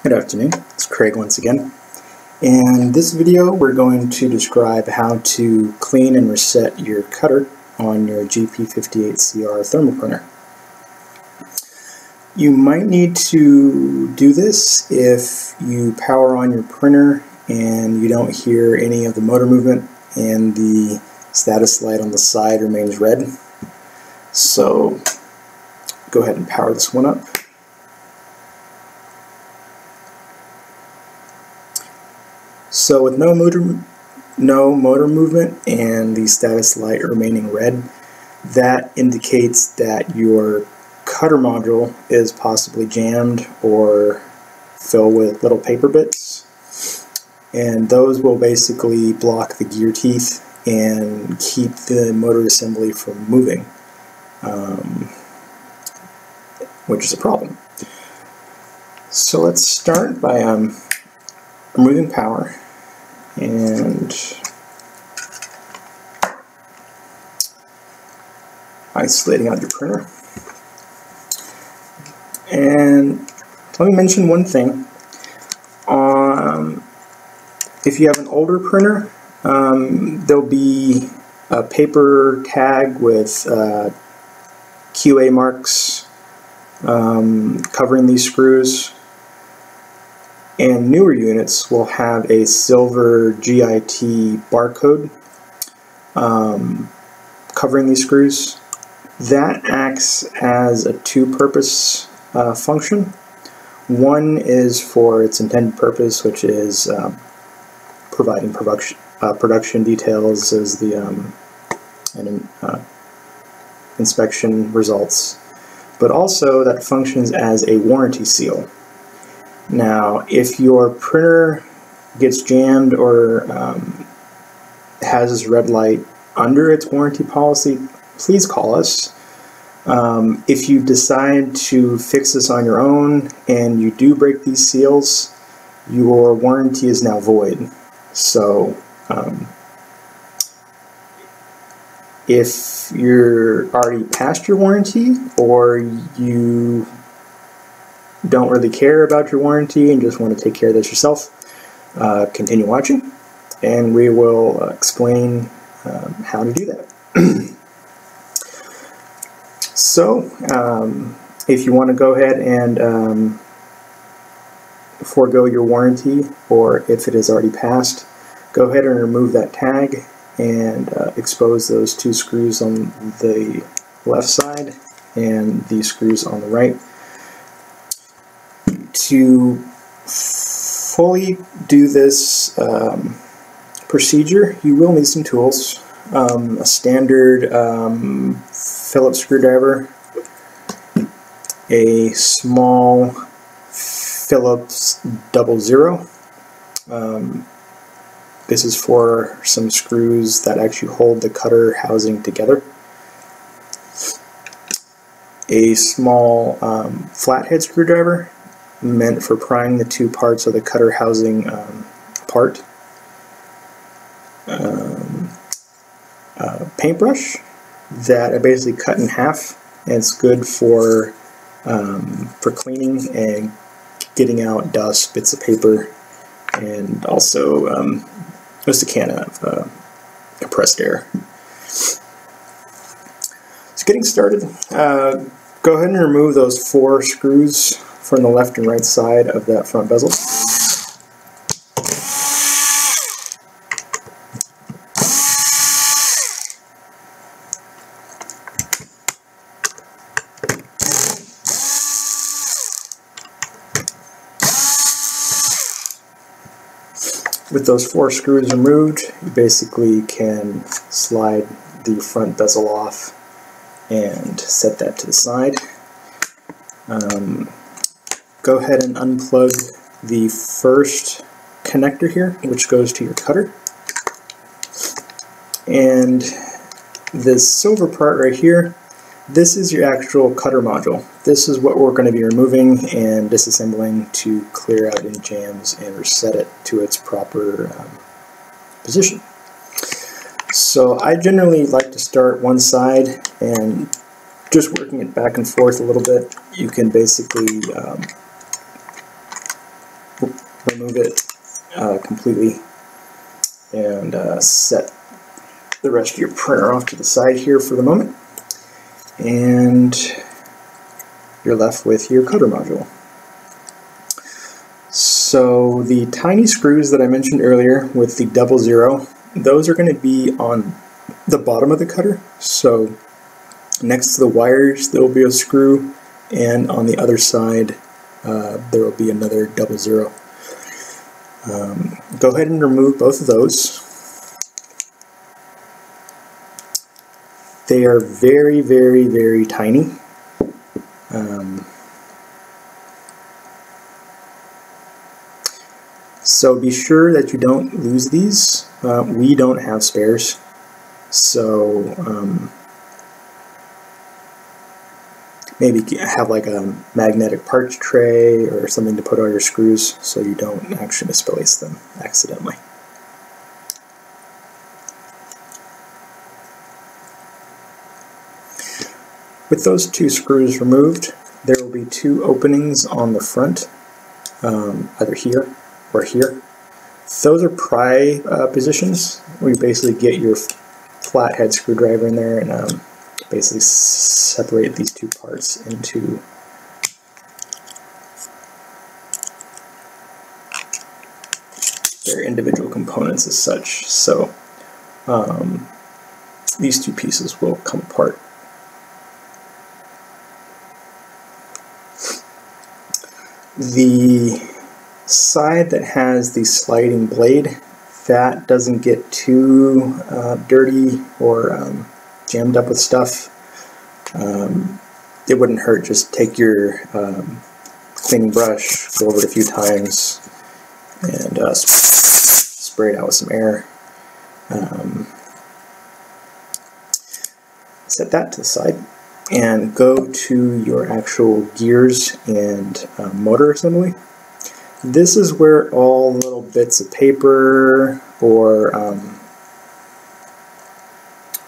Good afternoon, it's Craig once again. In this video we're going to describe how to clean and reset your cutter on your GP58-CR thermal printer. You might need to do this if you power on your printer and you don't hear any of the motor movement and the status light on the side remains red. So go ahead and power this one up. So with no motor movement and the status light remaining red, that indicates that your cutter module is possibly jammed or filled with little paper bits, and those will basically block the gear teeth and keep the motor assembly from moving, which is a problem. So let's start by removing power and isolating out your printer. And let me mention one thing. If you have an older printer, there'll be a paper tag with QA marks covering these screws. And newer units will have a silver GIT barcode covering these screws. That acts as a two-purpose function. One is for its intended purpose, which is providing production details as the inspection results, but also that functions as a warranty seal. Now, if your printer gets jammed or has this red light under its warranty policy, please call us. If you decide to fix this on your own and you do break these seals, your warranty is now void. So if you're already past your warranty, or you don't really care about your warranty and just want to take care of this yourself, continue watching and we will explain how to do that. So if you want to go ahead and forego your warranty, or if it is already passed, go ahead and remove that tag and expose those two screws on the left side and the screws on the right. To fully do this procedure, you will need some tools. A standard Phillips screwdriver, a small Phillips 00. This is for some screws that actually hold the cutter housing together. A small flathead screwdriver, meant for prying the two parts of the cutter housing apart. Paintbrush that I basically cut in half, and it's good for cleaning and getting out dust, bits of paper, and also just a can of compressed air. So getting started, go ahead and remove those 4 screws from the left and right side of that front bezel. With those 4 screws removed, you basically can slide the front bezel off and set that to the side. Go ahead and unplug the first connector here, which goes to your cutter. And this silver part right here, this is your actual cutter module. This is what we're going to be removing and disassembling to clear out any jams and reset it to its proper position. So I generally like to start one side and just working it back and forth a little bit. You can basically remove it completely and set the rest of your printer off to the side here for the moment, and you're left with your cutter module. So the tiny screws that I mentioned earlier with the 00, those are going to be on the bottom of the cutter. So next to the wires there will be a screw, and on the other side there will be another 00. Go ahead and remove both of those. They are very, very, very tiny. So be sure that you don't lose these. We don't have spares, so maybe have like a magnetic parts tray or something to put all your screws so you don't actually misplace them accidentally. With those two screws removed, there will be two openings on the front, either here or here. Those are pry positions where you basically get your flathead screwdriver in there and basically separate these two parts into their individual components as such. So these two pieces will come apart. The side that has the sliding blade, that doesn't get too dirty or jammed up with stuff. It wouldn't hurt, just take your cleaning brush, go over it a few times, and spray it out with some air. Set that to the side and go to your actual gears and motor assembly. This is where all little bits of paper or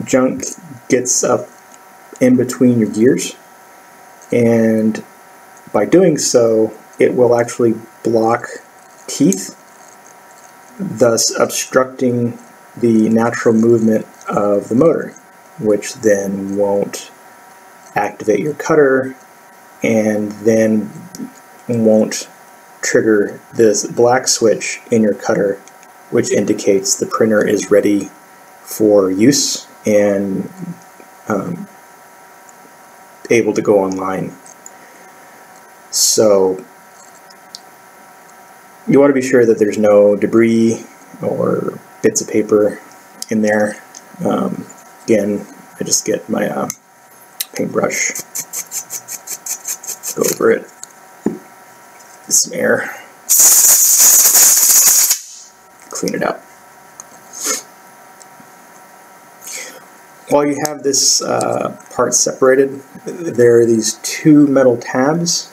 junk gets up in between your gears, and by doing so it will actually block teeth, thus obstructing the natural movement of the motor, which then won't activate your cutter and then won't trigger this black switch in your cutter, which indicates the printer is ready for use and able to go online. So you want to be sure that there's no debris or bits of paper in there. Again, I just get my paintbrush, go over it, get some air, clean it out. While you have this part separated, there are these two metal tabs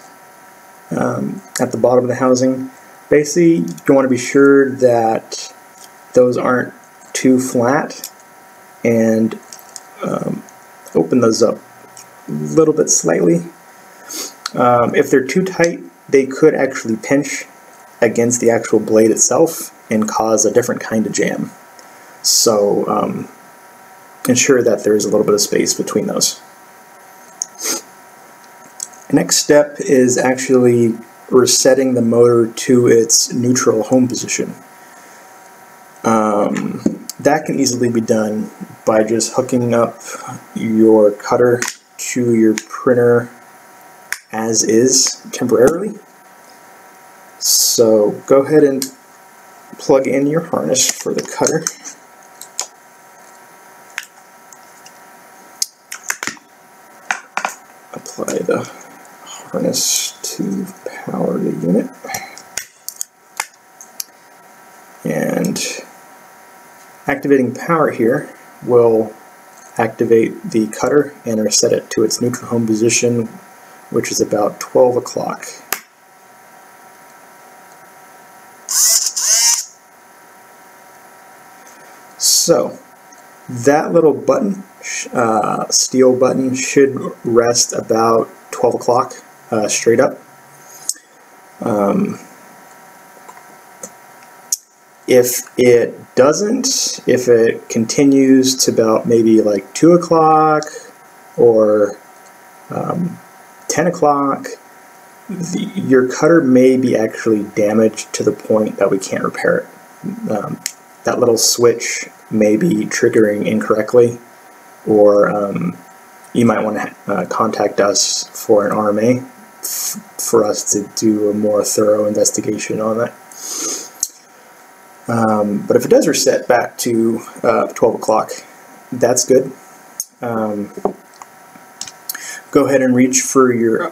at the bottom of the housing. Basically, you want to be sure that those aren't too flat, and open those up a little bit slightly. If they're too tight, they could actually pinch against the actual blade itself and cause a different kind of jam. So ensure that there is a little bit of space between those. The next step is actually resetting the motor to its neutral home position. That can easily be done by just hooking up your cutter to your printer as is temporarily. So go ahead and plug in your harness for the cutter. Apply the harness to power the unit. And activating power here will activate the cutter and reset it to its neutral home position, which is about 12 o'clock. So that little button, steel button, should rest about 12 o'clock straight up. If it doesn't, if it continues to about maybe like 2 o'clock or 10 o'clock, your cutter may be actually damaged to the point that we can't repair it. That little switch may be triggering incorrectly, or you might want to contact us for an RMA for us to do a more thorough investigation on that. But if it does reset back to 12 o'clock, that's good. Go ahead and reach for your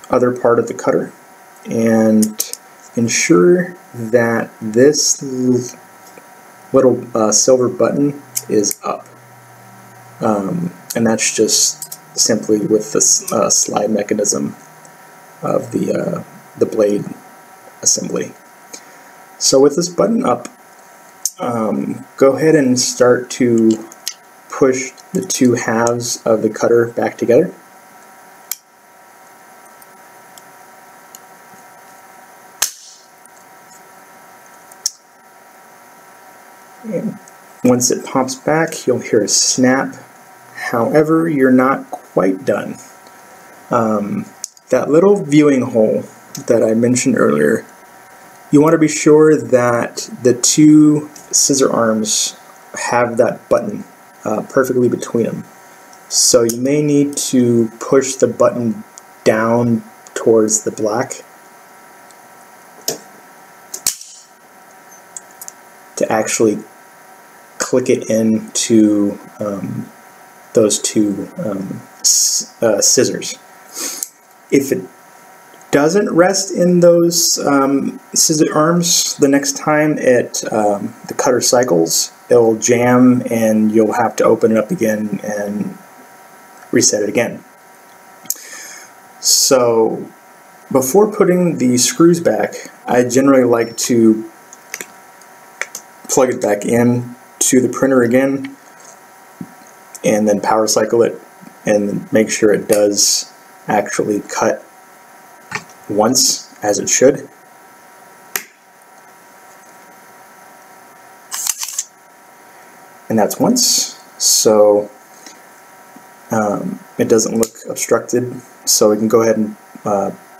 other part of the cutter and ensure that this little silver button is up. And that's just simply with the slide mechanism of the blade assembly. So with this button up, go ahead and start to push the 2 halves of the cutter back together. And once it pops back, you'll hear a snap. However, you're not quite done. That little viewing hole that I mentioned earlier, you want to be sure that the 2 scissor arms have that button perfectly between them. So you may need to push the button down towards the black to actually click it into those 2 scissors. If it doesn't rest in those scissor arms, the next time the cutter cycles, it'll jam and you'll have to open it up again and reset it again. So before putting the screws back, I generally like to plug it back in to the printer again and then power cycle it and make sure it does actually cut once, as it should. And that's once, so it doesn't look obstructed, so we can go ahead and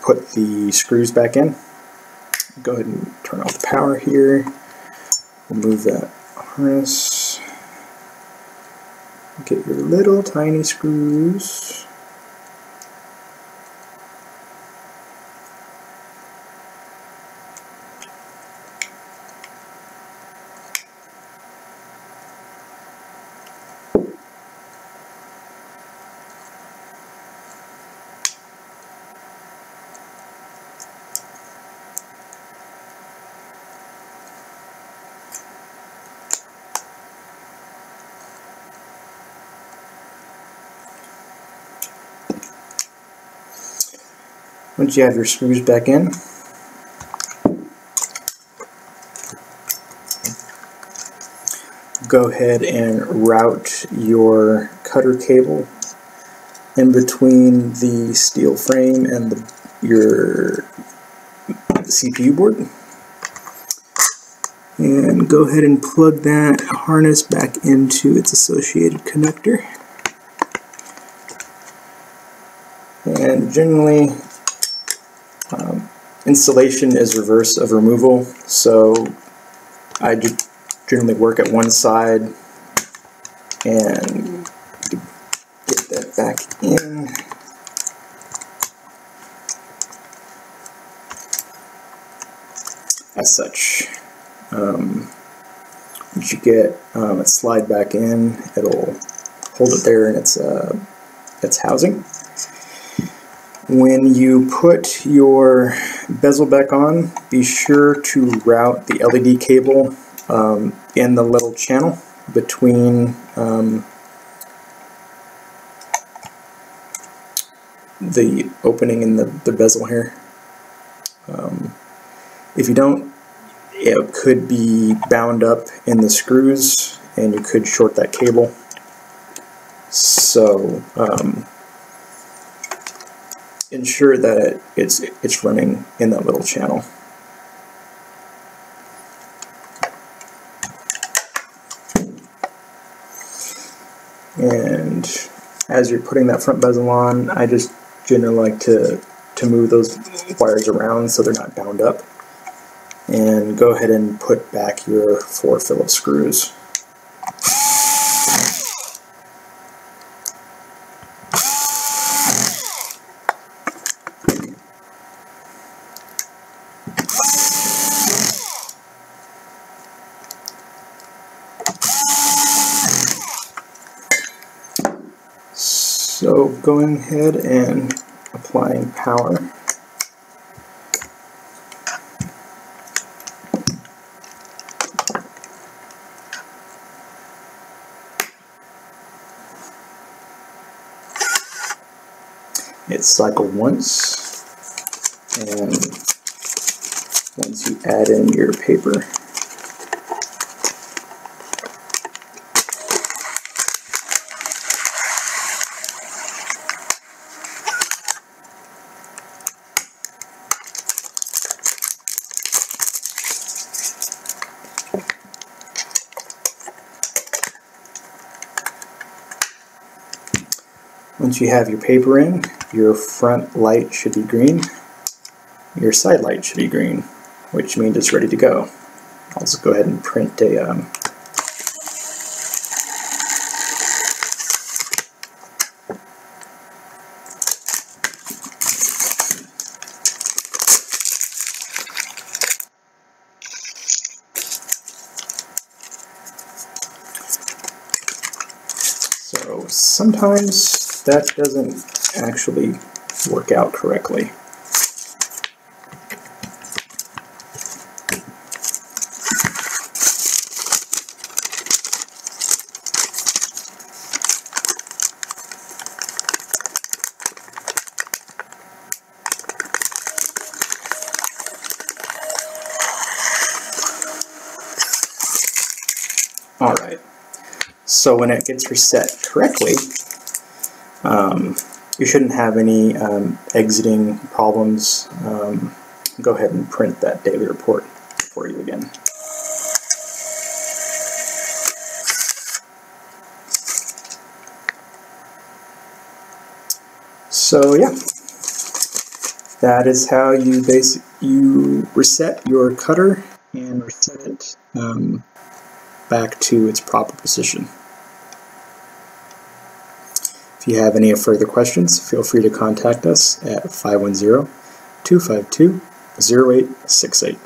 put the screws back in. Go ahead and turn off the power here, remove that harness, get your little tiny screws. Once you have your screws back in, go ahead and route your cutter cable in between the steel frame and your CPU board. And go ahead and plug that harness back into its associated connector. And generally, installation is reverse of removal, so I generally work at one side and get that back in. As such, once you get it slide back in, it'll hold it there in its housing. When you put your bezel back on, be sure to route the LED cable in the little channel between the opening in the bezel here. If you don't, it could be bound up in the screws and you could short that cable. So ensure that it's running in that little channel. And as you're putting that front bezel on, I just generally like to move those wires around so they're not bound up. And go ahead and put back your 4 Phillips screws. So going ahead and applying power. Hit cycle once, and once you add in your paper, once you have your paper in, your front light should be green, your side light should be green, which means it's ready to go. I'll just go ahead and print a so sometimes that doesn't actually work out correctly. Alright, so when it gets reset correctly, you shouldn't have any exiting problems. Go ahead and print that daily report for you again. So yeah, that is how you reset your cutter and reset it back to its proper position. If you have any further questions, feel free to contact us at 510-252-0868.